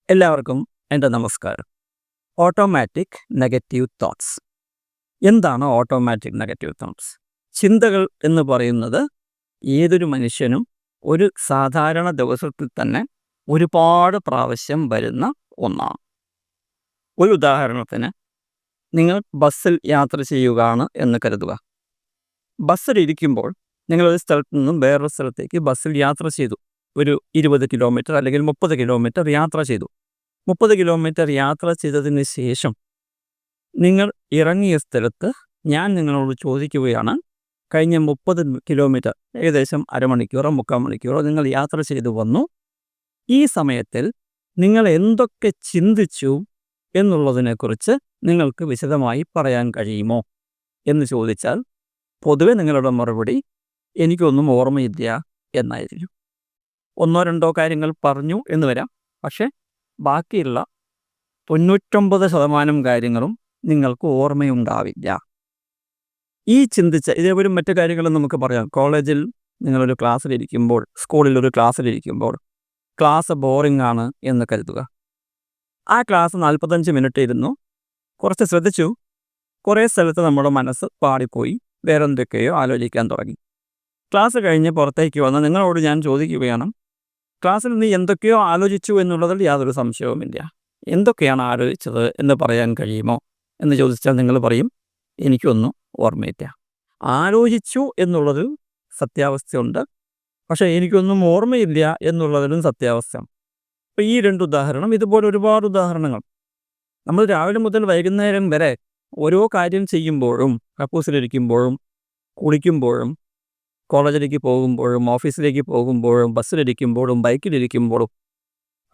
എല്ലാവർക്കും എൻ്റെ നമസ്കാരം. Automatic negative thoughts. എന്താണ് ഓട്ടോമാറ്റിക് നെഗറ്റീവ് തോട്ട്സ്? ചിന്തകൾ എന്ന് പറയുന്നത് ഏതൊരു മനുഷ്യനും ഒരു സാധാരണ ദിവസത്തിൽ തന്നെ ഒരുപാട് പ്രാവശ്യം വരുന്ന ഒന്നാണ്. ഒരു ഉദാഹരണത്തിന്, നിങ്ങൾ ബസ്സിൽ യാത്ര ചെയ്യുകയാണ് എന്ന് കരുതുക. ബസ്സിലിരിക്കുമ്പോൾ നിങ്ങളൊരു സ്ഥലത്ത് നിന്നും വേറൊരു സ്ഥലത്തേക്ക് ബസ്സിൽ യാത്ര ചെയ്തു. ഒരു 20 കിലോമീറ്റർ അല്ലെങ്കിൽ 30 കിലോമീറ്റർ യാത്ര ചെയ്തു. 30 കിലോമീറ്റർ യാത്ര ചെയ്തതിന് ശേഷം നിങ്ങൾ ഇറങ്ങിയ സ്ഥലത്ത് ഞാൻ നിങ്ങളോട് ചോദിക്കുകയാണ്, കഴിഞ്ഞ 30 കിലോമീറ്റർ ഏകദേശം അരമണിക്കൂറോ 3/4 മണിക്കൂറോ നിങ്ങൾ യാത്ര ചെയ്തു വന്നു. ഈ സമയത്തിൽ നിങ്ങൾ എന്തൊക്കെ ചിന്തിച്ചു എന്നുള്ളതിനെക്കുറിച്ച് നിങ്ങൾക്ക് വിശദമായി പറയാൻ കഴിയുമോ എന്ന് ചോദിച്ചാൽ പൊതുവെ നിങ്ങളുടെ മറുപടി എനിക്കൊന്നും ഓർമ്മയില്ല എന്നായിരിക്കും. 1-2 കാര്യങ്ങൾ പറഞ്ഞു എന്ന് വരാം, പക്ഷേ ബാക്കിയുള്ള 99% കാര്യങ്ങളും നിങ്ങൾക്ക് ഓർമ്മയുണ്ടാവില്ല. ഈ ചിന്തിച്ച ഇതേപോലെ മറ്റു കാര്യങ്ങളും നമുക്ക് പറയാം. കോളേജിൽ നിങ്ങളൊരു ക്ലാസ്സിലിരിക്കുമ്പോൾ, സ്കൂളിലൊരു ക്ലാസ്സിലിരിക്കുമ്പോൾ ക്ലാസ് ബോറിംഗ് ആണ് എന്ന് കരുതുക. ആ ക്ലാസ് 45 മിനിറ്റ് ഇരുന്നു, കുറച്ച് ശ്രദ്ധിച്ചു, കുറേ സ്ഥലത്ത് നമ്മുടെ മനസ്സ് പാടിപ്പോയി, വേറെന്തൊക്കെയോ ആലോചിക്കാൻ തുടങ്ങി. ക്ലാസ് കഴിഞ്ഞ് പുറത്തേക്ക് വന്ന് നിങ്ങളോട് ഞാൻ ചോദിക്കുകയാണ്, ക്ലാസ്സിൽ നീ എന്തൊക്കെയോ ആലോചിച്ചു എന്നുള്ളതിൽ യാതൊരു സംശയവുമില്ല. എന്തൊക്കെയാണ് ആലോചിച്ചത് എന്ന് പറയാൻ കഴിയുമോ എന്ന് ചോദിച്ചാൽ നിങ്ങൾ പറയും, എനിക്കൊന്നും ഓർമ്മയില്ല. ആലോചിച്ചു എന്നുള്ളതിൽ സത്യാവസ്ഥയുണ്ട്, പക്ഷേ എനിക്കൊന്നും ഓർമ്മയില്ല എന്നുള്ളതിലും സത്യാവസ്ഥയാണ്. അപ്പോൾ ഈ 2 ഉദാഹരണം, ഇതുപോലെ ഒരുപാട് ഉദാഹരണങ്ങൾ. നമ്മൾ രാവിലെ മുതൽ വൈകുന്നേരം വരെ ഓരോ കാര്യം ചെയ്യുമ്പോഴും, കക്കൂസിലിരിക്കുമ്പോഴും, കുളിക്കുമ്പോഴും, കോളേജിലേക്ക് പോകുമ്പോഴും, ഓഫീസിലേക്ക് പോകുമ്പോഴും, ബസ്സിലിരിക്കുമ്പോഴും, ബൈക്കിലിരിക്കുമ്പോഴും,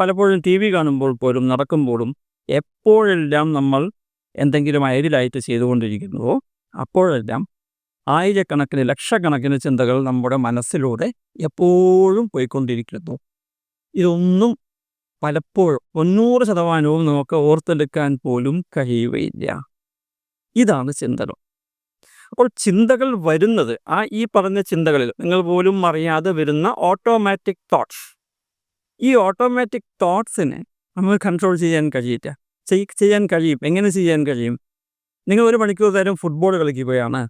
പലപ്പോഴും TV കാണുമ്പോൾ പോലും, നടക്കുമ്പോഴും, എപ്പോഴെല്ലാം നമ്മൾ എന്തെങ്കിലും ഐഡിയലായിട്ട് ചെയ്തുകൊണ്ടിരിക്കുന്നുവോ അപ്പോഴെല്ലാം ആയിരക്കണക്കിന് ലക്ഷക്കണക്കിന് ചിന്തകൾ നമ്മുടെ മനസ്സിലൂടെ എപ്പോഴും പോയിക്കൊണ്ടിരിക്കുന്നു. ഇതൊന്നും പലപ്പോഴും 90% നമുക്ക് ഓർത്തെടുക്കാൻ പോലും കഴിയുകയില്ല. ഇതാണ് ചിന്തകൾ. അപ്പോൾ ചിന്തകൾ വരുന്നത്, ഈ പറഞ്ഞ ചിന്തകളിൽ നിങ്ങൾ പോലും അറിയാതെ വരുന്ന ഓട്ടോമാറ്റിക് തോട്ട്സ്. ഈ ഓട്ടോമാറ്റിക് തോട്ട്സിനെ നമുക്ക് കൺട്രോൾ ചെയ്യാൻ കഴിയില്ല. ചെയ്യാൻ കഴിയും. എങ്ങനെ ചെയ്യാൻ കഴിയും? നിങ്ങൾ 1 മണിക്കൂർ നേരം ഫുട്ബോൾ കളിക്കുകയാണ്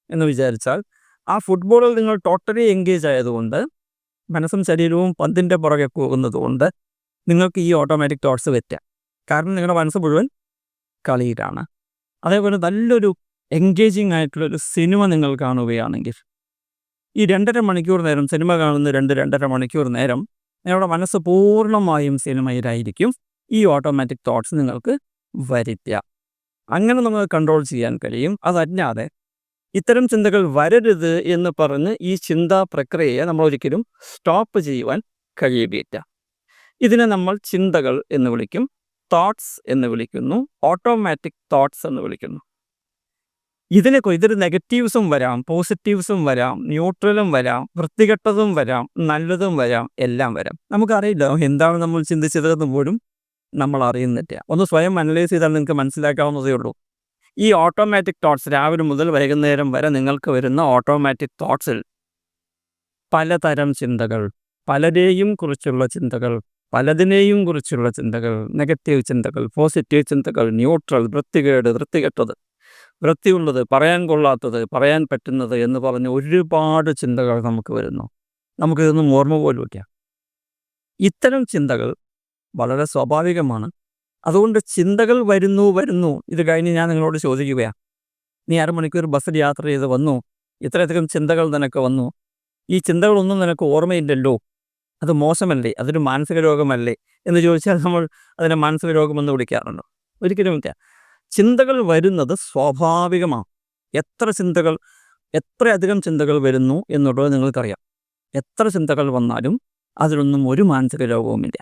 എന്ന് വിചാരിച്ചാൽ, ആ ഫുട്ബോളിൽ നിങ്ങൾ ടോട്ടലി എൻഗേജ് ആയതുകൊണ്ട്, മനസ്സും ശരീരവും പന്തിൻ്റെ പുറകെ പോകുന്നതുകൊണ്ട് നിങ്ങൾക്ക് ഈ ഓട്ടോമാറ്റിക് തോട്ട്സ് വരില്ല. കാരണം നിങ്ങളുടെ മനസ്സ് മുഴുവൻ കളിയിലാണ്. അതേപോലെ നല്ലൊരു എൻഗേജിങ് ആയിട്ടുള്ളൊരു സിനിമ നിങ്ങൾ കാണുകയാണെങ്കിൽ, ഈ 2.5 മണിക്കൂർ നേരം സിനിമ കാണുന്ന 2-2.5 മണിക്കൂർ നേരം നിങ്ങളുടെ മനസ്സ് പൂർണ്ണമായും സിനിമയിലായിരിക്കും. ഈ ഓട്ടോമാറ്റിക് തോട്ട്സ് നിങ്ങൾക്ക് വരില്ല. അങ്ങനെ നമുക്ക് കൺട്രോൾ ചെയ്യാൻ കഴിയും. അതല്ലാതെ ഇത്തരം ചിന്തകൾ വരരുത് എന്ന് പറഞ്ഞ് ഈ ചിന്താ പ്രക്രിയയെ നമ്മൾ ഒരിക്കലും സ്റ്റോപ്പ് ചെയ്യുവാൻ കഴിയുകയില്ല. ഇതിനെ നമ്മൾ ചിന്തകൾ എന്ന് വിളിക്കും, തോട്ട്സ് എന്ന് വിളിക്കുന്നു, ഓട്ടോമാറ്റിക് തോട്ട്സ് എന്ന് വിളിക്കുന്നു. ഇതിൽ നെഗറ്റീവ്സും വരാം, പോസിറ്റീവ്സും വരാം, ന്യൂട്രലും വരാം, വൃത്തികെട്ടതും വരാം, നല്ലതും വരാം, എല്ലാം വരാം. നമുക്കറിയില്ല എന്താണ് നമ്മൾ ചിന്തിച്ചതെന്ന് പോലും നമ്മൾ അറിയുന്നില്ല. ഒന്ന് സ്വയം അനലൈസ് ചെയ്താൽ നിങ്ങൾക്ക് മനസ്സിലാക്കാവുന്നതേ ഉള്ളൂ. ഈ ഓട്ടോമാറ്റിക് തോട്ട്സ്, രാവിലെ മുതൽ വൈകുന്നേരം വരെ നിങ്ങൾക്ക് വരുന്ന ഓട്ടോമാറ്റിക് തോട്ട്സിൽ പലതരം ചിന്തകൾ, പലരെയും കുറിച്ചുള്ള ചിന്തകൾ, പലതിനെയും കുറിച്ചുള്ള ചിന്തകൾ, നെഗറ്റീവ് ചിന്തകൾ, പോസിറ്റീവ് ചിന്തകൾ, ന്യൂട്രൽ, വൃത്തികേട്, വൃത്തികെട്ടത്, വൃത്തിയുള്ളത്, പറയാൻ കൊള്ളാത്തത്, പറയാൻ പറ്റുന്നത് എന്ന് പറഞ്ഞ് ഒരുപാട് ചിന്തകൾ നമുക്ക് വരുന്നു. നമുക്കിതൊന്നും ഓർമ്മ പോലുമില്ല. ഇത്തരം ചിന്തകൾ വളരെ സ്വാഭാവികമാണ്. അതുകൊണ്ട് ചിന്തകൾ വരുന്നു. ഇത് കഴിഞ്ഞ് ഞാൻ നിങ്ങളോട് ചോദിക്കുകയാണ്, നീ അരമണിക്കൂർ ബസ്സിൽ യാത്ര ചെയ്ത് വന്നു, ഇത്രയധികം ചിന്തകൾ നിനക്ക് വന്നു, ഈ ചിന്തകളൊന്നും നിനക്ക് ഓർമ്മയില്ലല്ലോ, അത് മോശമല്ലേ, അതൊരു മാനസിക രോഗമല്ലേ എന്ന് ചോദിച്ചാൽ നമ്മൾ അതിനെ മാനസിക രോഗമെന്ന് വിളിക്കാറുണ്ടോ? ഒരിക്കലുമില്ല. ചിന്തകൾ വരുന്നത് സ്വാഭാവികമാണ്. എത്രയധികം ചിന്തകൾ വരുന്നു എന്നുള്ളത് നിങ്ങൾക്കറിയാം. എത്ര ചിന്തകൾ വന്നാലും അതിലൊന്നും ഒരു മാനസിക രോഗവുമില്ല.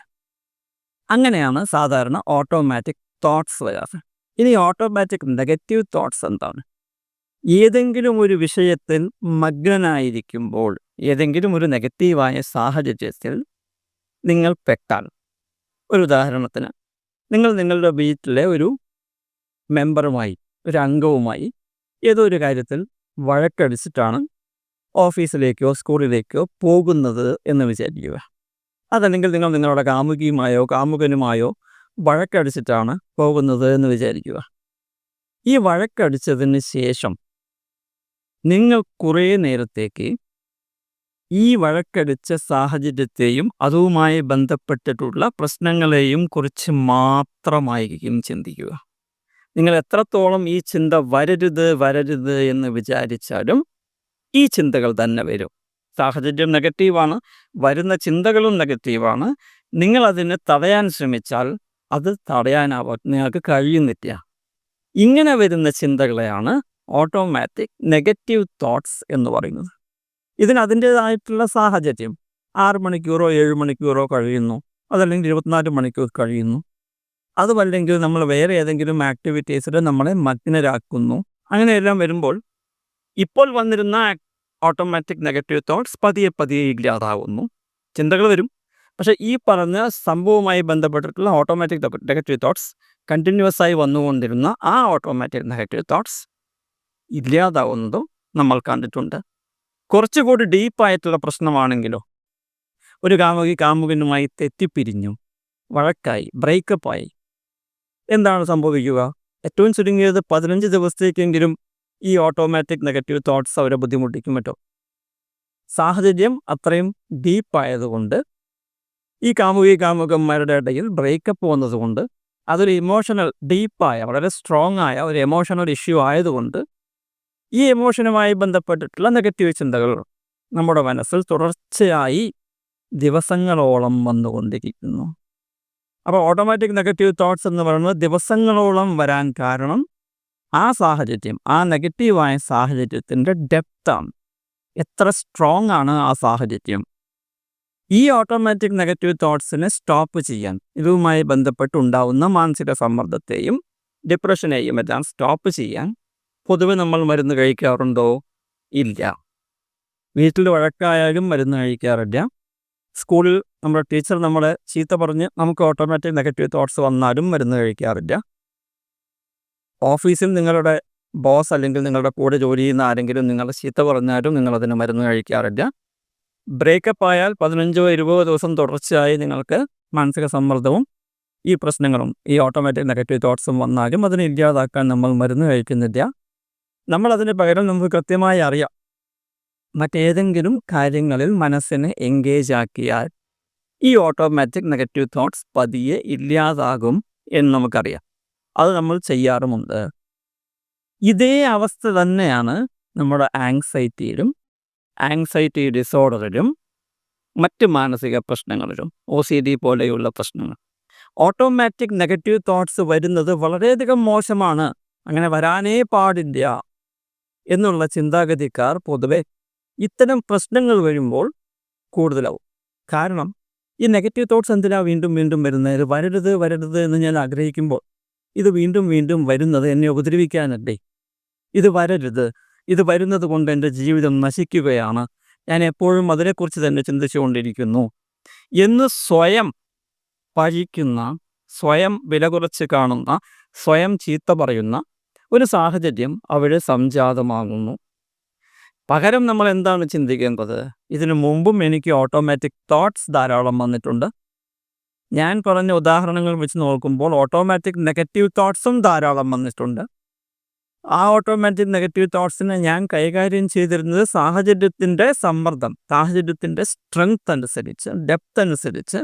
അങ്ങനെയാണ് സാധാരണ ഓട്ടോമാറ്റിക് തോട്ട്സ് വരാറ്. ഇനി ഓട്ടോമാറ്റിക് നെഗറ്റീവ് തോട്ട്സ് എന്താണ്? ഏതെങ്കിലും ഒരു വിഷയത്തിൽ മഗ്നനായിരിക്കുമ്പോൾ, ഏതെങ്കിലും ഒരു നെഗറ്റീവായ സാഹചര്യത്തിൽ നിങ്ങൾ പെട്ടാൽ, ഒരു ഉദാഹരണത്തിന്, നിങ്ങൾ നിങ്ങളുടെ വീട്ടിലെ ഒരു മെമ്പറുമായി, ഒരു അംഗവുമായി ഏതോ ഒരു കാര്യത്തിൽ വഴക്കടിച്ചിട്ടാണ് ഓഫീസിലേക്കോ സ്കൂളിലേക്കോ പോകുന്നത് എന്ന് വിചാരിക്കുക. അതല്ലെങ്കിൽ നിങ്ങൾ നിങ്ങളുടെ കാമുകിയുമായോ കാമുകനുമായോ വഴക്കടിച്ചിട്ടാണ് പോകുന്നത് എന്ന് വിചാരിക്കുക. ഈ വഴക്കടിച്ചതിന് ശേഷം നിങ്ങൾ കുറേ നേരത്തേക്ക് ഈ വഴക്കടിച്ച സാഹചര്യത്തെയും അതുമായി ബന്ധപ്പെട്ടിട്ടുള്ള പ്രശ്നങ്ങളെയും കുറിച്ച് മാത്രമായിരിക്കും ചിന്തിക്കുക. നിങ്ങൾ എത്രത്തോളം ഈ ചിന്ത വരരുത് എന്ന് വിചാരിച്ചാലും ഈ ചിന്തകൾ തന്നെ വരും. സാഹചര്യം നെഗറ്റീവാണ്, വരുന്ന ചിന്തകളും നെഗറ്റീവാണ്. നിങ്ങളതിനെ തടയാൻ ശ്രമിച്ചാൽ അത് നിങ്ങൾക്ക് കഴിയുന്നില്ല. ഇങ്ങനെ വരുന്ന ചിന്തകളെയാണ് ഓട്ടോമാറ്റിക് നെഗറ്റീവ് തോട്ട്സ് എന്ന് പറയുന്നത്. ഇതിന് അതിൻ്റേതായിട്ടുള്ള സാഹചര്യം 6 മണിക്കൂറോ 7 മണിക്കൂറോ കഴിയുന്നു, അതല്ലെങ്കിൽ 24 മണിക്കൂർ കഴിയുന്നു, അതുമല്ലെങ്കിൽ നമ്മൾ വേറെ ഏതെങ്കിലും ആക്ടിവിറ്റീസിൽ നമ്മളെ മഗ്നരാക്കുന്നു. അങ്ങനെയെല്ലാം വരുമ്പോൾ ഇപ്പോൾ വന്നിരുന്ന ഓട്ടോമാറ്റിക് നെഗറ്റീവ് തോട്ട്സ് പതിയെ ഇല്ലാതാവുന്നു. ചിന്തകൾ വരും, പക്ഷേ ഈ പറഞ്ഞ സംഭവവുമായി ബന്ധപ്പെട്ടിട്ടുള്ള ഓട്ടോമാറ്റിക് നെഗറ്റീവ് തോട്ട്സ് കണ്ടിന്യൂസ് ആയി വന്നുകൊണ്ടിരുന്ന ആ ഓട്ടോമാറ്റിക് നെഗറ്റീവ് തോട്ട്സ് ഇല്ലാതാവുന്നതും നമ്മൾ കണ്ടിട്ടുണ്ട്. കുറച്ചുകൂടി ഡീപ്പായിട്ടുള്ള പ്രശ്നമാണെങ്കിലോ, ഒരു കാമുകനുമായി തെറ്റിപ്പിരിഞ്ഞു, വഴക്കായി, ബ്രേക്കപ്പായി, എന്താണ് സംഭവിക്കുക? ഏറ്റവും ചുരുങ്ങിയത് 15 ദിവസത്തേക്കെങ്കിലും ഈ ഓട്ടോമാറ്റിക് നെഗറ്റീവ് തോട്ട്സ് അവരെ ബുദ്ധിമുട്ടിക്കും കേട്ടോ. സാഹചര്യം അത്രയും ഡീപ്പായതുകൊണ്ട്, ഈ കാമുകന്മാരുടെ ഇടയിൽ ബ്രേക്കപ്പ് വന്നതുകൊണ്ട്, അതൊരു ഇമോഷണൽ ഡീപ്പായ വളരെ സ്ട്രോങ് ആയ ഒരു എമോഷണൽ ഇഷ്യൂ ആയതുകൊണ്ട് ഈ എമോഷനുമായി ബന്ധപ്പെട്ടിട്ടുള്ള നെഗറ്റീവ് ചിന്തകൾ നമ്മുടെ മനസ്സിൽ തുടർച്ചയായി ദിവസങ്ങളോളം വന്നുകൊണ്ടിരിക്കുന്നു. അപ്പോൾ ഓട്ടോമാറ്റിക് നെഗറ്റീവ് തോട്ട്സ് എന്ന് പറയുന്നത് ദിവസങ്ങളോളം വരാൻ കാരണം ആ സാഹചര്യം, ആ നെഗറ്റീവായ സാഹചര്യത്തിൻ്റെ ഡെപ്താണ്. എത്ര സ്ട്രോങ് ആണ് ആ സാഹചര്യം. ഈ ഓട്ടോമാറ്റിക് നെഗറ്റീവ് തോട്ട്സിനെ സ്റ്റോപ്പ് ചെയ്യാൻ, ഇതുമായി ബന്ധപ്പെട്ടുണ്ടാവുന്ന മാനസിക സമ്മർദ്ദത്തെയും ഡിപ്രഷനെയും എല്ലാം സ്റ്റോപ്പ് ചെയ്യാൻ പൊതുവെ നമ്മൾ മരുന്ന് കഴിക്കാറുണ്ടോ? ഇല്ല. വീട്ടിൽ വഴക്കായാലും മരുന്ന് കഴിക്കാറില്ല. സ്കൂളിൽ നമ്മുടെ ടീച്ചർ നമ്മളെ ചീത്ത പറഞ്ഞ് നമുക്ക് ഓട്ടോമാറ്റിക് നെഗറ്റീവ് തോട്ട്സ് വന്നാലും മരുന്ന് കഴിക്കാറില്ല. ഓഫീസിൽ നിങ്ങളുടെ ബോസ് അല്ലെങ്കിൽ നിങ്ങളുടെ കൂടെ ജോലി ചെയ്യുന്ന ആരെങ്കിലും നിങ്ങളെ ചീത്ത പറഞ്ഞാലും നിങ്ങളതിന് മരുന്ന് കഴിക്കാറില്ല. ബ്രേക്കപ്പ് ആയാൽ 15-20 ദിവസം തുടർച്ചയായി നിങ്ങൾക്ക് മാനസിക സമ്മർദ്ദവും ഈ പ്രശ്നങ്ങളും ഈ ഓട്ടോമാറ്റിക് നെഗറ്റീവ് തോട്ട്സും വന്നാലും അതിനെ ഇല്ലാതാക്കാൻ നമ്മൾ മരുന്ന് കഴിക്കുന്നില്ല. നമ്മളതിന് പകരം നമുക്ക് കൃത്യമായി അറിയാം, മറ്റേതെങ്കിലും കാര്യങ്ങളിൽ മനസ്സിനെ എൻഗേജ് ആക്കിയാൽ ഈ ഓട്ടോമാറ്റിക് നെഗറ്റീവ് തോട്ട്സ് പതിയെ ഇല്ലാതാകും എന്ന് നമുക്കറിയാം. അത് നമ്മൾ ചെയ്യാറുമുണ്ട്. ഇതേ അവസ്ഥ തന്നെയാണ് നമ്മുടെ ആങ്സൈറ്റിയിലും, ആങ്സൈറ്റി ഡിസോർഡറിലും, മറ്റ് മാനസിക പ്രശ്നങ്ങളിലും, OCD പോലെയുള്ള പ്രശ്നങ്ങൾ. ഓട്ടോമാറ്റിക് നെഗറ്റീവ് തോട്ട്സ് വരുന്നത് വളരെയധികം മോശമാണ്, അങ്ങനെ വരാനേ പാടില്ല എന്നുള്ള ചിന്താഗതിക്കാർ പൊതുവെ ഇത്തരം പ്രശ്നങ്ങൾ വരുമ്പോൾ കൂടുതലാവും. കാരണം ഈ നെഗറ്റീവ് തോട്ട്സ് എന്തിനാ വീണ്ടും വരുന്നത്? വരരുത് എന്ന് ഞാൻ ആഗ്രഹിക്കുമ്പോൾ ഇത് വീണ്ടും വരുന്നത് എന്നെ ഉപദ്രവിക്കാനല്ലേ? ഇത് വരുന്നത് കൊണ്ട് എൻ്റെ ജീവിതം നശിക്കുകയാണ്, ഞാൻ എപ്പോഴും അതിനെക്കുറിച്ച് തന്നെ ചിന്തിച്ചുകൊണ്ടിരിക്കുന്നു എന്ന് സ്വയം പഴിക്കുന്ന, സ്വയം വില കുറച്ച് കാണുന്ന, സ്വയം ചീത്ത പറയുന്ന ഒരു സാഹചര്യം അവിടെ സംജാതമാകുന്നു. പകരം നമ്മൾ എന്താണ് ചിന്തിക്കേണ്ടത്? ഇതിനു മുമ്പും എനിക്ക് ഓട്ടോമാറ്റിക് തോട്ട്സ് ധാരാളം വന്നിട്ടുണ്ട്. ഞാൻ പറഞ്ഞ ഉദാഹരണങ്ങൾ വെച്ച് നോക്കുമ്പോൾ ഓട്ടോമാറ്റിക് നെഗറ്റീവ് തോട്ട്സും ധാരാളം വന്നിട്ടുണ്ട്. ആ ഓട്ടോമാറ്റിക് നെഗറ്റീവ് തോട്ട്സിനെ ഞാൻ കൈകാര്യം ചെയ്തിരുന്നത് സാഹചര്യത്തിൻ്റെ സമ്മർദ്ദം, സാഹചര്യത്തിൻ്റെ സ്ട്രെങ്ത് അനുസരിച്ച്, ഡെപ്ത് അനുസരിച്ച്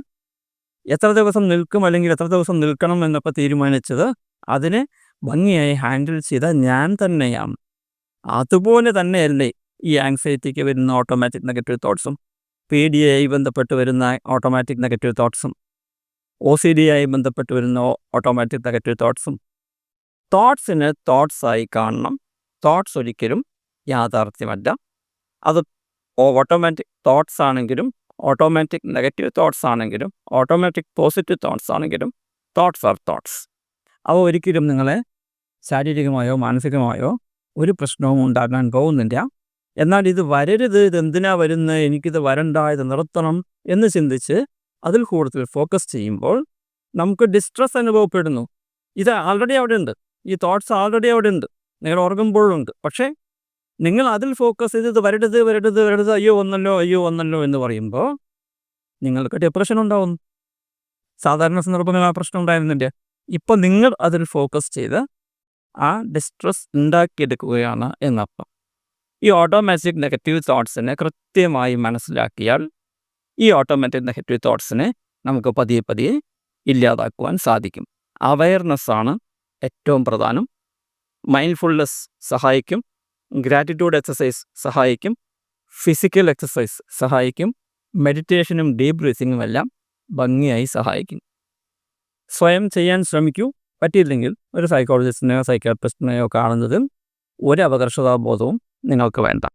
എത്ര ദിവസം നിൽക്കും അല്ലെങ്കിൽ എത്ര ദിവസം നിൽക്കണം എന്നൊക്കെ തീരുമാനിച്ചത് അതിനെ ഭംഗിയായി ഹാൻഡിൽ ചെയ്ത ഞാൻ തന്നെയാണ്. അതുപോലെ തന്നെയല്ലേ ഈ ആങ്സൈറ്റിക്ക് വരുന്ന ഓട്ടോമാറ്റിക് നെഗറ്റീവ് തോട്ട്സും, പേടിയായി ബന്ധപ്പെട്ട് വരുന്ന ഓട്ടോമാറ്റിക് നെഗറ്റീവ് തോട്ട്സും, OCD ആയി ബന്ധപ്പെട്ട് വരുന്ന ഓട്ടോമാറ്റിക് നെഗറ്റീവ് തോട്ട്സും. തോട്ട്സിനെ തോട്ട്സായി കാണണം. തോട്ട്സ് ഒരിക്കലും യാഥാർത്ഥ്യമല്ല. അത് ഓട്ടോമാറ്റിക് തോട്ട്സ് ആണെങ്കിലും, ഓട്ടോമാറ്റിക് നെഗറ്റീവ് തോട്ട്സ് ആണെങ്കിലും, ഓട്ടോമാറ്റിക് പോസിറ്റീവ് തോട്ട്സ് ആണെങ്കിലും, തോട്ട്സ് ആർ തോട്ട്സ്. അവ ഒരിക്കലും നിങ്ങളെ ശാരീരികമായോ മാനസികമായോ ഒരു പ്രശ്നവും ഉണ്ടാകാൻ പോകുന്നില്ല. എന്നാൽ ഇത് വരരുത്, ഇതെന്തിനാ വരുന്നത്, എനിക്കിത് വരണ്ട, ഇത് നിർത്തണം എന്ന് ചിന്തിച്ച് അതിൽ കൂടുതൽ ഫോക്കസ് ചെയ്യുമ്പോൾ നമുക്ക് ഡിസ്ട്രെസ് അനുഭവപ്പെടുന്നു. ഇത് ആൾറെഡി അവിടെ ഉണ്ട്, ഈ തോട്ട്സ് ആൾറെഡി അവിടെ ഉണ്ട്. നിങ്ങൾ ഉറങ്ങുമ്പോഴുണ്ട്. പക്ഷേ നിങ്ങൾ അതിൽ ഫോക്കസ് ചെയ്ത് ഇത് വരരുത്, അയ്യോ വന്നല്ലോ എന്ന് പറയുമ്പോൾ നിങ്ങൾക്ക് ഡിപ്രഷൻ ഉണ്ടാവുന്നു. സാധാരണ സന്ദർഭങ്ങളിൽ ആ പ്രശ്നം ഉണ്ടായിരുന്നില്ല. ഇപ്പം നിങ്ങൾ അതിൽ ഫോക്കസ് ചെയ്ത് ആ ഡിസ്ട്രസ് ഉണ്ടാക്കിയെടുക്കുകയാണ് എന്നർത്ഥം. ഈ ഓട്ടോമാറ്റിക് നെഗറ്റീവ് തോട്ട്സിനെ കൃത്യമായി മനസ്സിലാക്കിയാൽ ഈ ഓട്ടോമാറ്റിക് നെഗറ്റീവ് തോട്ട്സിനെ നമുക്ക് പതിയെ ഇല്ലാതാക്കുവാൻ സാധിക്കും. അവയർനെസ്സാണ് ഏറ്റവും പ്രധാനം. മൈൻഡ്ഫുൾനെസ് സഹായിക്കും, ഗ്രാറ്റിറ്റ്യൂഡ് എക്സസൈസ് സഹായിക്കും, ഫിസിക്കൽ എക്സസൈസ് സഹായിക്കും, മെഡിറ്റേഷനും ഡീപ് ബ്രീത്തിങ്ങും എല്ലാം ഭംഗിയായി സഹായിക്കും. സ്വയം ചെയ്യാൻ ശ്രമിക്കൂ. പറ്റിയില്ലെങ്കിൽ ഒരു സൈക്കോളജിസ്റ്റിനെയോ സൈക്കാട്രിസ്റ്റിനെയോ കാണുന്നതിൽ ഒരു അപകർഷതാബോധവും നിങ്ങൾക്ക് വേണ്ട.